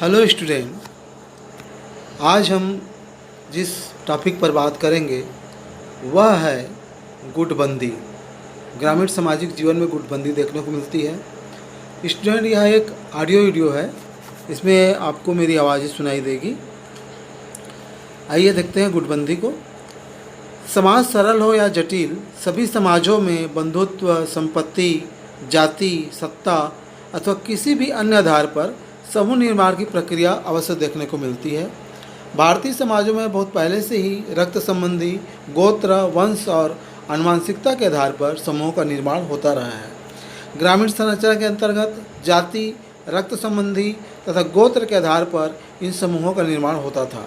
Hello student, आज हम जिस टॉपिक पर बात करेंगे वह है गुटबंदी। ग्रामीण सामाजिक जीवन में गुटबंदी देखने को मिलती है। स्टूडेंट, यह एक ऑडियो वीडियो है, इसमें आपको मेरी आवाज़ सुनाई देगी। आइए देखते हैं गुटबंदी को। समाज सरल हो या जटिल, सभी समाजों में बंधुत्व, संपत्ति, जाति, सत्ता अथवा किसी भी अन्य आधार पर समूह निर्माण की प्रक्रिया अवश्य देखने को मिलती है। भारतीय समाजों में बहुत पहले से ही रक्त संबंधी, गोत्र, वंश और आनुवंशिकता के आधार पर समूहों का निर्माण होता रहा है। ग्रामीण संरचना के अंतर्गत जाति, रक्त संबंधी तथा गोत्र के आधार पर इन समूहों का निर्माण होता था।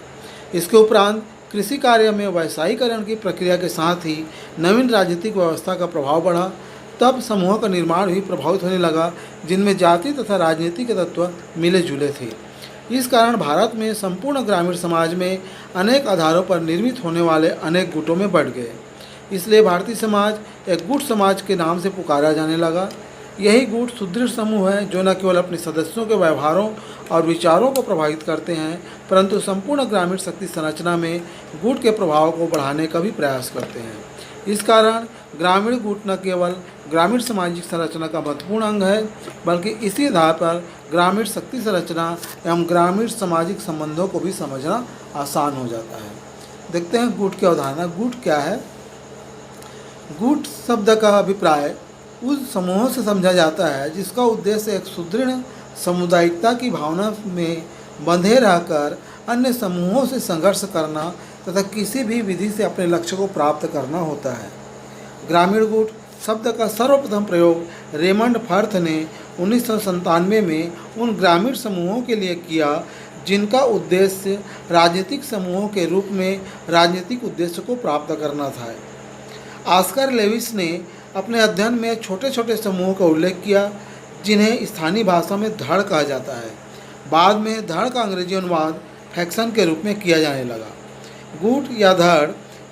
इसके उपरांत कृषि कार्य में वैश्वीकरण की प्रक्रिया के साथ ही नवीन राजनीतिक व्यवस्था का प्रभाव बढ़ा। तब समूहों का निर्माण भी प्रभावित होने लगा, जिनमें जाति तथा राजनीति के तत्व मिले जुले थे। इस कारण भारत में संपूर्ण ग्रामीण समाज में अनेक आधारों पर निर्मित होने वाले अनेक गुटों में बढ़ गए। इसलिए भारतीय समाज एक गुट समाज के नाम से पुकारा जाने लगा। यही गुट सुदृढ़ समूह है जो न केवल अपने सदस्यों के व्यवहारों और विचारों को प्रभावित करते हैं, परंतु संपूर्ण ग्रामीण शक्ति संरचना में गुट के प्रभाव को बढ़ाने का भी प्रयास करते हैं। इस कारण ग्रामीण गुट न केवल ग्रामीण सामाजिक संरचना का महत्वपूर्ण अंग है, बल्कि इसी आधार पर ग्रामीण शक्ति संरचना एवं ग्रामीण सामाजिक संबंधों को भी समझना आसान हो जाता है। देखते हैं गुट की अवधारणा। गुट क्या है? गुट शब्द का अभिप्राय उस समूहों से समझा जाता है जिसका उद्देश्य एक सुदृढ़ सामुदायिकता की भावना में बंधे रहकर अन्य समूहों से संघर्ष करना तथा किसी भी विधि से अपने लक्ष्य को प्राप्त करना होता है। ग्रामीण गुट शब्द का सर्वप्रथम प्रयोग रेमंड फर्थ ने 1997 में उन ग्रामीण समूहों के लिए किया जिनका उद्देश्य राजनीतिक समूहों के रूप में राजनीतिक उद्देश्य को प्राप्त करना था। ऑस्कर लेविस ने अपने अध्ययन में छोटे छोटे समूहों का उल्लेख किया जिन्हें स्थानीय भाषा में धड़ कहा जाता है। बाद में धड़ का अंग्रेजी अनुवाद फैक्शन के रूप में किया जाने लगा। गुट या धड़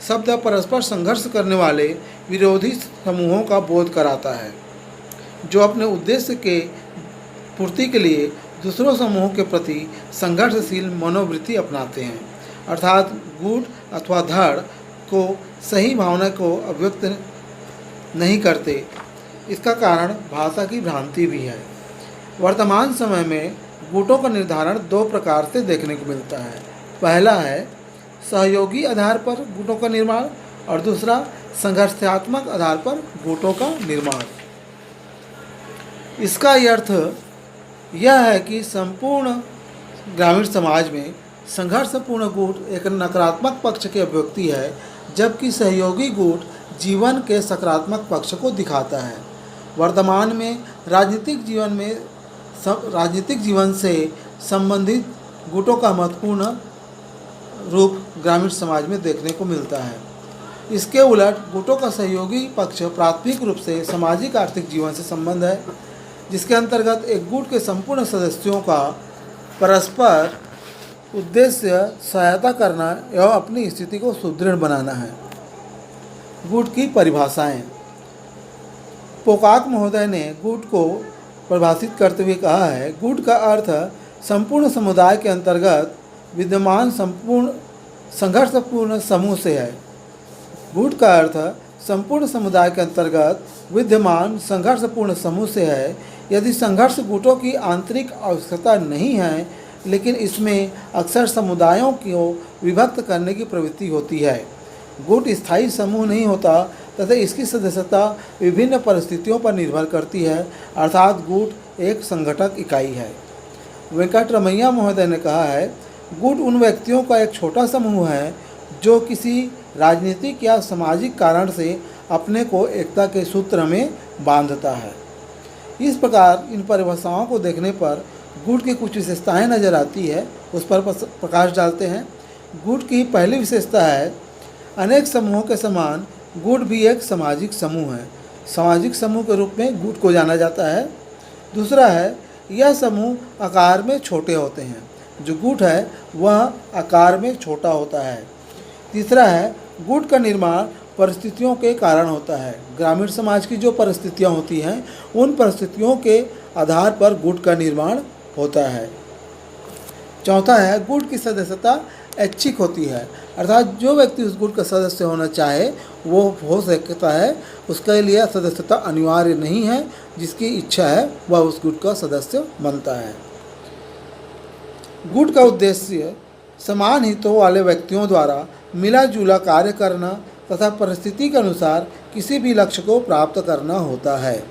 शब्द परस्पर संघर्ष करने वाले विरोधी समूहों का बोध कराता है जो अपने उद्देश्य के पूर्ति के लिए दूसरों समूहों के प्रति संघर्षशील मनोवृत्ति अपनाते हैं। अर्थात गुट अथवा धड़ को सही भावना को अभिव्यक्त नहीं करते। इसका कारण भाषा की भ्रांति भी है। वर्तमान समय में गुटों का निर्धारण दो प्रकार से देखने को मिलता है। पहला है सहयोगी आधार पर गुटों का निर्माण और दूसरा संघर्षात्मक आधार पर गुटों का निर्माण। इसका अर्थ यह है कि संपूर्ण ग्रामीण समाज में संघर्षपूर्ण गुट एक नकारात्मक पक्ष की अभिव्यक्ति है, जबकि सहयोगी गुट जीवन के सकारात्मक पक्ष को दिखाता है। वर्तमान में राजनीतिक जीवन से संबंधित गुटों का महत्वपूर्ण रूप ग्रामीण समाज में देखने को मिलता है। इसके उलट गुटों का सहयोगी पक्ष प्राथमिक रूप से सामाजिक आर्थिक जीवन से संबंध है, जिसके अंतर्गत एक गुट के संपूर्ण सदस्यों का परस्पर उद्देश्य सहायता करना एवं अपनी स्थिति को सुदृढ़ बनाना है। गुट की परिभाषाएं। पोकाक महोदय ने गुट को परिभाषित करते हुए कहा है, गुट का अर्थ संपूर्ण समुदाय के अंतर्गत विद्यमान संपूर्ण संघर्षपूर्ण समूह से है। गुट का अर्थ संपूर्ण समुदाय के अंतर्गत विद्यमान संघर्षपूर्ण समूह से है। यदि संघर्ष गुटों की आंतरिक आवश्यकता नहीं है, लेकिन इसमें अक्सर समुदायों को विभक्त करने की प्रवृत्ति होती है। गुट स्थायी समूह नहीं होता तथा इसकी सदस्यता विभिन्न परिस्थितियों पर निर्भर करती है, अर्थात गुट एक संगठक इकाई है। वेंकटरमैया महोदय ने कहा है, गुट उन व्यक्तियों का एक छोटा समूह है जो किसी राजनीतिक या सामाजिक कारण से अपने को एकता के सूत्र में बांधता है। इस प्रकार इन परिभाषाओं को देखने पर गुट की कुछ विशेषताएं नजर आती है, उस पर प्रकाश डालते हैं। गुट की पहली विशेषता है, अनेक समूहों के समान गुट भी एक सामाजिक समूह है। सामाजिक समूह के रूप में गुट को जाना जाता है। दूसरा है, यह समूह आकार में छोटे होते हैं। जो गुट है वह आकार में छोटा होता है। तीसरा है, गुट का निर्माण परिस्थितियों के कारण होता है। ग्रामीण समाज की जो परिस्थितियां होती हैं उन परिस्थितियों के आधार पर गुट का निर्माण होता है। चौथा है गुट की सदस्यता ऐच्छिक होती है, अर्थात जो व्यक्ति उस गुट का सदस्य होना चाहे वो हो सकता है, उसके लिए सदस्यता अनिवार्य नहीं है, जिसकी इच्छा है वह उस गुट का सदस्य बनता है। गुट का उद्देश्य समान हितों वाले व्यक्तियों द्वारा मिला जुला कार्य करना तथा परिस्थिति के अनुसार किसी भी लक्ष्य को प्राप्त करना होता है।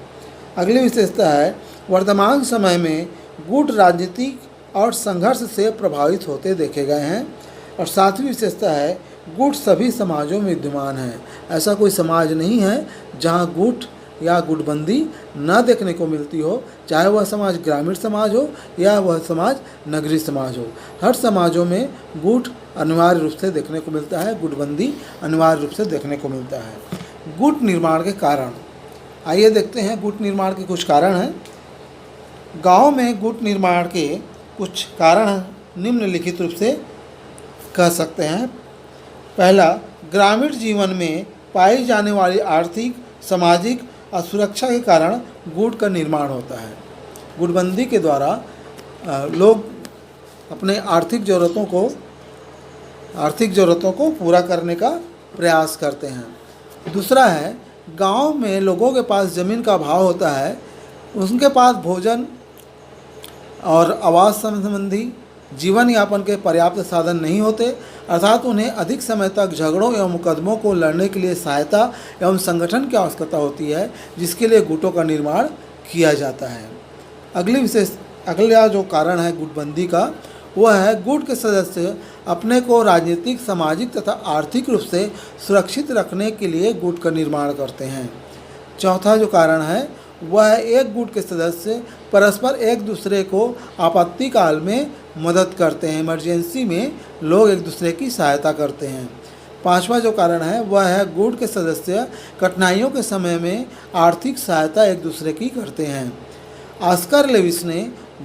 अगली विशेषता है वर्तमान समय में गुट राजनीतिक और संघर्ष से प्रभावित होते देखे गए हैं। और सातवीं विशेषता है गुट सभी समाजों में विद्यमान है। ऐसा कोई समाज नहीं है जहां गुट या गुटबंदी न देखने को मिलती हो, चाहे वह समाज ग्रामीण समाज हो या वह समाज नगरीय समाज हो। हर समाजों में गुट अनिवार्य रूप से देखने को मिलता है, गुटबंदी अनिवार्य रूप से देखने को मिलता है। गुट निर्माण के कारण, आइए देखते हैं गुट निर्माण के कुछ कारण हैं। गाँव में गुट निर्माण के कुछ कारण निम्नलिखित रूप से कह सकते हैं। पहला, ग्रामीण जीवन में पाई जाने वाली आर्थिक, सामाजिक और सुरक्षा के कारण गुट का निर्माण होता है। गुटबंदी के द्वारा लोग अपने आर्थिक ज़रूरतों को पूरा करने का प्रयास करते हैं। दूसरा है, गांव में लोगों के पास ज़मीन का अभाव होता है, उनके पास भोजन और आवास संबंधी जीवन यापन के पर्याप्त साधन नहीं होते, अर्थात उन्हें अधिक समय तक झगड़ों एवं मुकदमों को लड़ने के लिए सहायता एवं संगठन की आवश्यकता होती है, जिसके लिए गुटों का निर्माण किया जाता है। अगला जो कारण है गुटबंदी का, वह है गुट के सदस्य अपने को राजनीतिक, सामाजिक तथा आर्थिक रूप से सुरक्षित रखने के लिए गुट का निर्माण करते हैं। चौथा जो कारण है वह है एक गुट के सदस्य परस्पर एक दूसरे को आपत्ति काल में मदद करते हैं, इमरजेंसी में लोग एक दूसरे की सहायता करते हैं। पांचवा जो कारण है वह है गुट के सदस्य कठिनाइयों के समय में आर्थिक सहायता एक दूसरे की करते हैं। ऑस्कर लेविस ने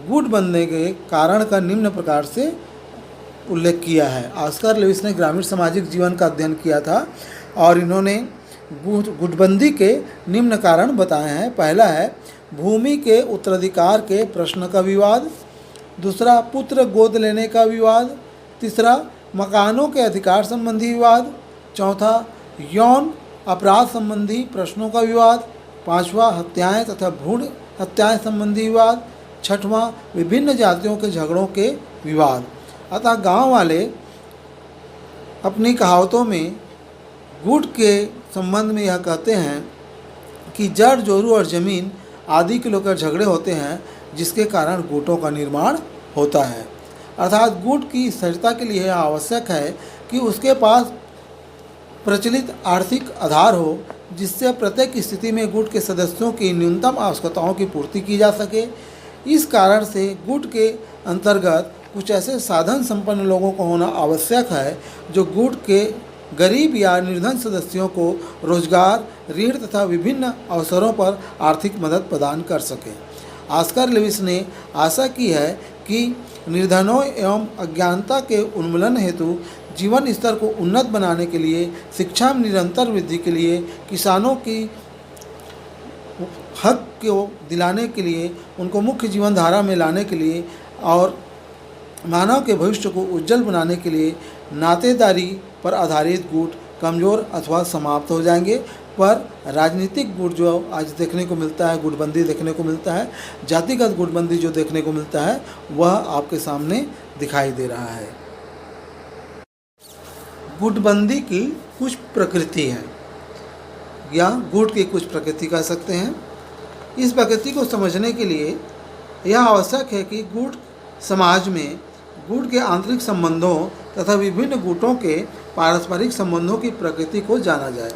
गुट बनने के कारण का निम्न प्रकार से उल्लेख किया है। ऑस्कर लेविस ने ग्रामीण सामाजिक जीवन का अध्ययन किया था और इन्होंने गुटबंदी के निम्न कारण बताए हैं। पहला है भूमि के उत्तराधिकार के प्रश्न का विवाद, दूसरा पुत्र गोद लेने का विवाद, तीसरा मकानों के अधिकार संबंधी विवाद, चौथा यौन अपराध संबंधी प्रश्नों का विवाद, पांचवा हत्याएं तथा भ्रूण हत्याएं संबंधी विवाद, छठवां विभिन्न जातियों के झगड़ों के विवाद। अतः गांव वाले अपनी कहावतों में गुट के संबंध में यह कहते हैं कि जड़ जोरू और ज़मीन आदि के लेकर झगड़े होते हैं, जिसके कारण गुटों का निर्माण होता है। अर्थात गुट की स्थिरता के लिए यह आवश्यक है कि उसके पास प्रचलित आर्थिक आधार हो, जिससे प्रत्येक स्थिति में गुट के सदस्यों की न्यूनतम आवश्यकताओं की पूर्ति की जा सके। इस कारण से गुट के अंतर्गत कुछ ऐसे साधन संपन्न लोगों को होना आवश्यक है जो गुट के गरीब या निर्धन सदस्यों को रोजगार, ऋण तथा विभिन्न अवसरों पर आर्थिक मदद प्रदान कर सके। ऑस्कर लेविस ने आशा की है कि निर्धनों एवं अज्ञानता के उन्मूलन हेतु जीवन स्तर को उन्नत बनाने के लिए, शिक्षा में निरंतर वृद्धि के लिए, किसानों की हक को दिलाने के लिए, उनको मुख्य जीवन धारा में लाने के लिए और मानव के भविष्य को उज्जवल बनाने के लिए नातेदारी पर आधारित गुट कमज़ोर अथवा समाप्त हो जाएंगे। पर राजनीतिक गुट जो आज देखने को मिलता है, गुटबंदी देखने को मिलता है, जातिगत गुटबंदी जो देखने को मिलता है, वह आपके सामने दिखाई दे रहा है। गुटबंदी की कुछ प्रकृति है या गुट की कुछ प्रकृति कह सकते हैं। इस प्रकृति को समझने के लिए यह आवश्यक है कि गुट समाज में गुट के आंतरिक संबंधों तथा विभिन्न गुटों के पारस्परिक संबंधों की प्रकृति को जाना जाए।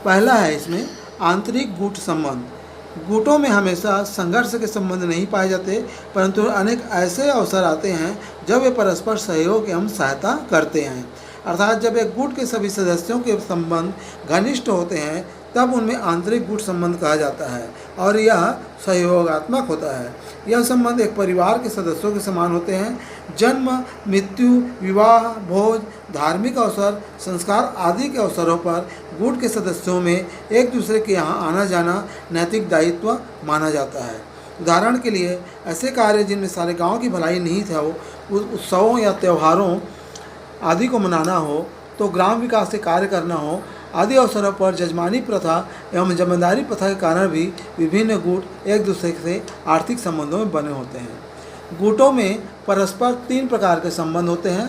पहला है इसमें आंतरिक गुट संबंध। गुटों में हमेशा संघर्ष के संबंध नहीं पाए जाते, परंतु अनेक ऐसे अवसर आते हैं जब वे परस्पर सहयोग एवं सहायता करते हैं। अर्थात जब एक गुट के सभी सदस्यों के संबंध घनिष्ठ होते हैं तब उनमें आंतरिक गुट संबंध कहा जाता है और यह सहयोगात्मक होता है। यह संबंध एक परिवार के सदस्यों के समान होते हैं। जन्म, मृत्यु, विवाह, भोज, धार्मिक अवसर, संस्कार आदि के अवसरों पर गुट के सदस्यों में एक दूसरे के यहाँ आना जाना नैतिक दायित्व माना जाता है। उदाहरण के लिए ऐसे कार्य जिनमें सारे गांव की भलाई निहित है, उस उत्सवों या त्योहारों आदि को मनाना हो, तो ग्राम विकास से कार्य करना हो आदि अवसरों पर जजमानी प्रथा एवं जमींदारी प्रथा के कारण भी विभिन्न गुट एक दूसरे से आर्थिक संबंधों में बने होते हैं। गुटों में परस्पर 3 प्रकार के संबंध होते हैं।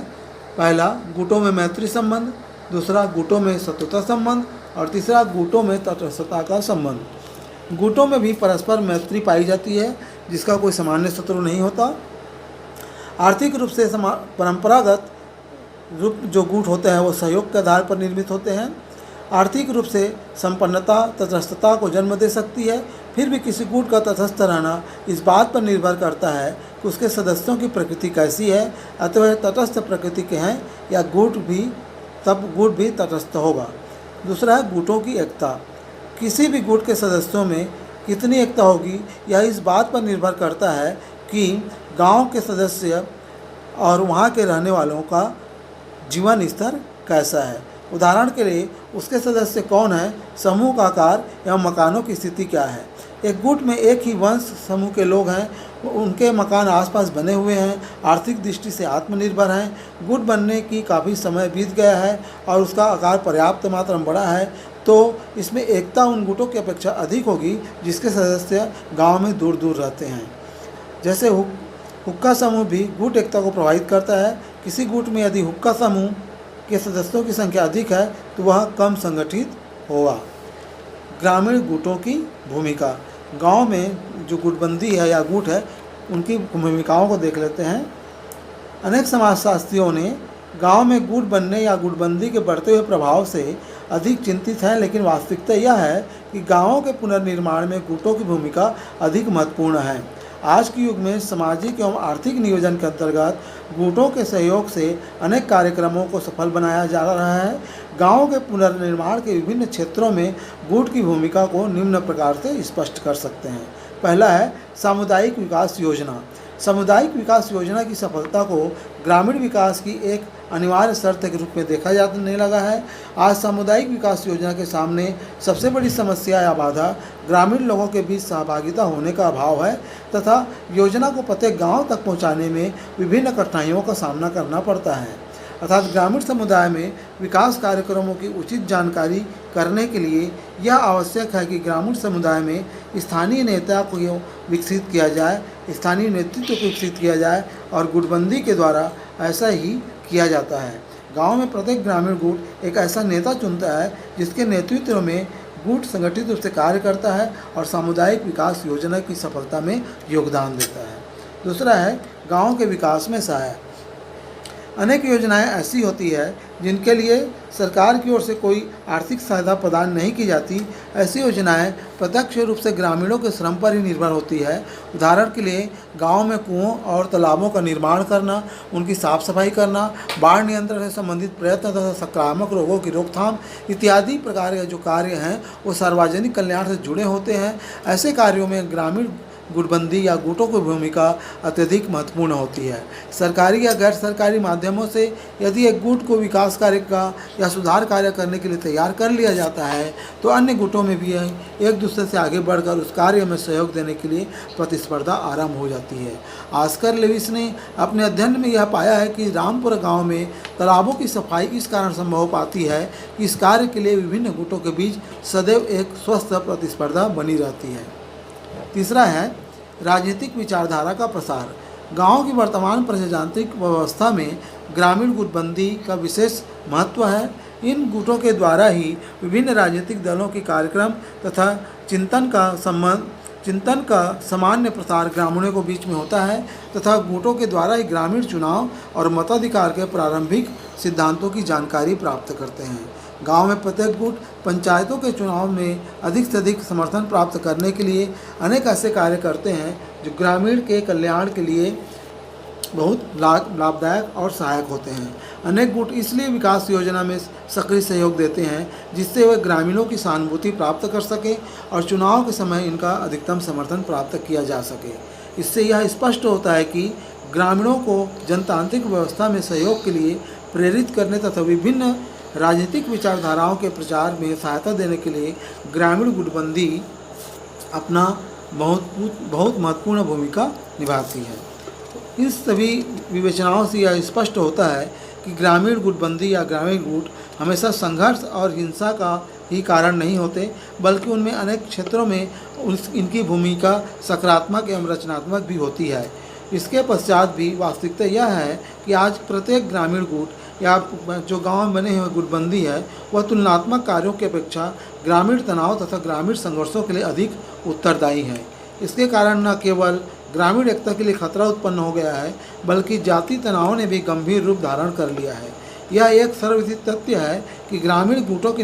पहला, गुटों में मैत्री संबंध, दूसरा गुटों में शत्रुता संबंध और तीसरा गुटों में तटस्थता का संबंध। गुटों में भी परस्पर मैत्री पाई जाती है, जिसका कोई सामान्य शत्रु नहीं होता। आर्थिक रूप से परंपरागत रूप जो गुट होते हैं वो सहयोग के आधार पर निर्मित होते हैं। आर्थिक रूप से संपन्नता तटस्थता को जन्म दे सकती है। फिर भी किसी गुट का तटस्थ रहना इस बात पर निर्भर करता है कि उसके सदस्यों की प्रकृति कैसी है। अतः वह तटस्थ प्रकृति के हैं या गुट भी तटस्थ होगा। दूसरा है गुटों की एकता। किसी भी गुट के सदस्यों में कितनी एकता होगी यह इस बात पर निर्भर करता है कि गांव के सदस्य और वहां के रहने वालों का जीवन स्तर कैसा है। उदाहरण के लिए उसके सदस्य कौन है, समूह का आकार एवं मकानों की स्थिति क्या है। एक गुट में एक ही वंश समूह के लोग हैं, उनके मकान आसपास बने हुए हैं, आर्थिक दृष्टि से आत्मनिर्भर हैं, गुट बनने की काफ़ी समय बीत गया है और उसका आकार पर्याप्त मात्रा में बड़ा है, तो इसमें एकता उन गुटों की अपेक्षा अधिक होगी जिसके सदस्य गाँव में दूर दूर रहते हैं। जैसे हुक्का समूह भी गुट एकता को प्रभावित करता है। किसी गुट में यदि हुक्का समूह के सदस्यों की संख्या अधिक है तो वह कम संगठित होगा। ग्रामीण गुटों की भूमिका। गांव में जो गुटबंदी है या गुट है उनकी भूमिकाओं को देख लेते हैं। अनेक समाजशास्त्रियों ने गांव में गुट बनने या गुटबंदी के बढ़ते हुए प्रभाव से अधिक चिंतित हैं, लेकिन वास्तविकता यह है कि गांवों के पुनर्निर्माण में गुटों की भूमिका अधिक महत्वपूर्ण है। आज के युग में सामाजिक एवं आर्थिक नियोजन के अंतर्गत गुटों के सहयोग से अनेक कार्यक्रमों को सफल बनाया जा रहा है। गांवों के पुनर्निर्माण के विभिन्न क्षेत्रों में गुट की भूमिका को निम्न प्रकार से स्पष्ट कर सकते हैं। पहला है सामुदायिक विकास योजना। सामुदायिक विकास योजना की सफलता को ग्रामीण विकास की एक अनिवार्य शर्त के रूप में देखा जाने लगा है। आज सामुदायिक विकास योजना के सामने सबसे बड़ी समस्या या बाधा ग्रामीण लोगों के बीच सहभागिता होने का अभाव है तथा योजना को प्रत्येक गांव तक पहुंचाने में विभिन्न कठिनाइयों का सामना करना पड़ता है। अर्थात ग्रामीण समुदाय में विकास कार्यक्रमों की उचित जानकारी करने के लिए यह आवश्यक है कि ग्रामीण समुदाय में स्थानीय नेता को विकसित किया जाए, स्थानीय नेतृत्व को विकसित किया जाए और गुटबंदी के द्वारा ऐसा ही किया जाता है। गांव में प्रत्येक ग्रामीण गुट एक ऐसा नेता चुनता है जिसके नेतृत्व में गुट संगठित रूप से कार्य करता है और सामुदायिक विकास योजना की सफलता में योगदान देता है। दूसरा है गाँव के विकास में सहायक। अनेक योजनाएं ऐसी होती है जिनके लिए सरकार की ओर से कोई आर्थिक सहायता प्रदान नहीं की जाती। ऐसी योजनाएं प्रत्यक्ष रूप से ग्रामीणों के श्रम पर ही निर्भर होती है। उदाहरण के लिए गांव में कुओं और तालाबों का निर्माण करना, उनकी साफ सफाई करना, बाढ़ नियंत्रण से संबंधित प्रयत्न तथा संक्रामक रोगों की रोकथाम इत्यादि प्रकार के जो कार्य हैं वो सार्वजनिक कल्याण से जुड़े होते हैं। ऐसे कार्यों में ग्रामीण गुटबंदी या गुटों की भूमिका अत्यधिक महत्वपूर्ण होती है। सरकारी या गैर सरकारी माध्यमों से यदि एक गुट को विकास कार्य का या सुधार कार्य करने के लिए तैयार कर लिया जाता है तो अन्य गुटों में भी एक दूसरे से आगे बढ़कर उस कार्य में सहयोग देने के लिए प्रतिस्पर्धा आरंभ हो जाती है। ऑस्कर लेविस ने अपने अध्ययन में यह पाया है कि रामपुर गाँव में तालाबों की सफाई इस कारण संभव हो पाती है कि इस कार्य के लिए विभिन्न गुटों के बीच सदैव एक स्वस्थ प्रतिस्पर्धा बनी रहती है। तीसरा है राजनीतिक विचारधारा का प्रसार। गांव की वर्तमान प्रजातांत्रिक व्यवस्था में ग्रामीण गुटबंदी का विशेष महत्व है। इन गुटों के द्वारा ही विभिन्न राजनीतिक दलों के कार्यक्रम तथा चिंतन का सामान्य प्रसार ग्रामीणों के बीच में होता है तथा गुटों के द्वारा ही ग्रामीण चुनाव और मताधिकार के प्रारंभिक सिद्धांतों की जानकारी प्राप्त करते हैं। गांव में प्रत्येक गुट पंचायतों के चुनाव में अधिक से अधिक समर्थन प्राप्त करने के लिए अनेक ऐसे कार्य करते हैं जो ग्रामीण के कल्याण के लिए बहुत लाभदायक और सहायक होते हैं। अनेक गुट इसलिए विकास योजना में सक्रिय सहयोग देते हैं जिससे वे ग्रामीणों की सहानुभूति प्राप्त कर सकें और चुनाव के समय इनका अधिकतम समर्थन प्राप्त किया जा सके। इससे यह स्पष्ट होता है कि ग्रामीणों को जनतांत्रिक व्यवस्था में सहयोग के लिए प्रेरित करने तथा विभिन्न राजनीतिक विचारधाराओं के प्रचार में सहायता देने के लिए ग्रामीण गुटबंदी अपना बहुत महत्वपूर्ण भूमिका निभाती है। इस सभी विवेचनाओं से यह स्पष्ट होता है कि ग्रामीण गुटबंदी या ग्रामीण गुट हमेशा संघर्ष और हिंसा का ही कारण नहीं होते, बल्कि उनमें अनेक क्षेत्रों में इनकी भूमिका सकारात्मक एवं रचनात्मक भी होती है। इसके पश्चात भी वास्तविकता यह है कि आज प्रत्येक ग्रामीण गुट या जो गांव में बने हुए गुटबंदी है, वह तुलनात्मक कार्यों की अपेक्षा ग्रामीण तनाव तथा ग्रामीण संघर्षों के लिए अधिक उत्तरदायी है। इसके कारण न केवल ग्रामीण एकता के लिए खतरा उत्पन्न हो गया है, बल्कि जाति तनाव ने भी गंभीर रूप धारण कर लिया है। यह एक सर्वविदित तथ्य है कि ग्रामीण गुटों के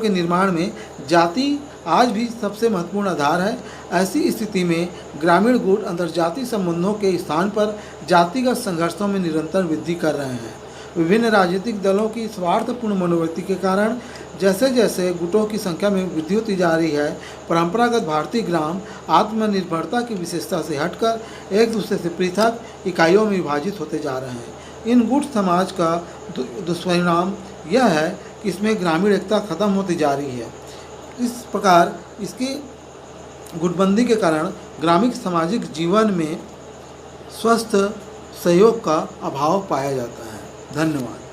निर्माण में जाति आज भी सबसे महत्वपूर्ण आधार है। ऐसी स्थिति में ग्रामीण गुट अंतर्जातीय संबंधों के स्थान पर जातिगत संघर्षों में निरंतर वृद्धि कर रहे हैं। विभिन्न राजनीतिक दलों की स्वार्थपूर्ण मनोवृत्ति के कारण जैसे जैसे गुटों की संख्या में वृद्धि होती जा रही है, परंपरागत भारतीय ग्राम आत्मनिर्भरता की विशेषता से हटकर एक दूसरे से पृथक इकाइयों में विभाजित होते जा रहे हैं। इन गुट समाज का दुष्परिणाम यह है कि इसमें ग्रामीण एकता खत्म होती जा रही है। इस प्रकार इसकी गुटबंदी के कारण ग्रामीण सामाजिक जीवन में स्वस्थ सहयोग का अभाव पाया जाता है। धन्यवाद।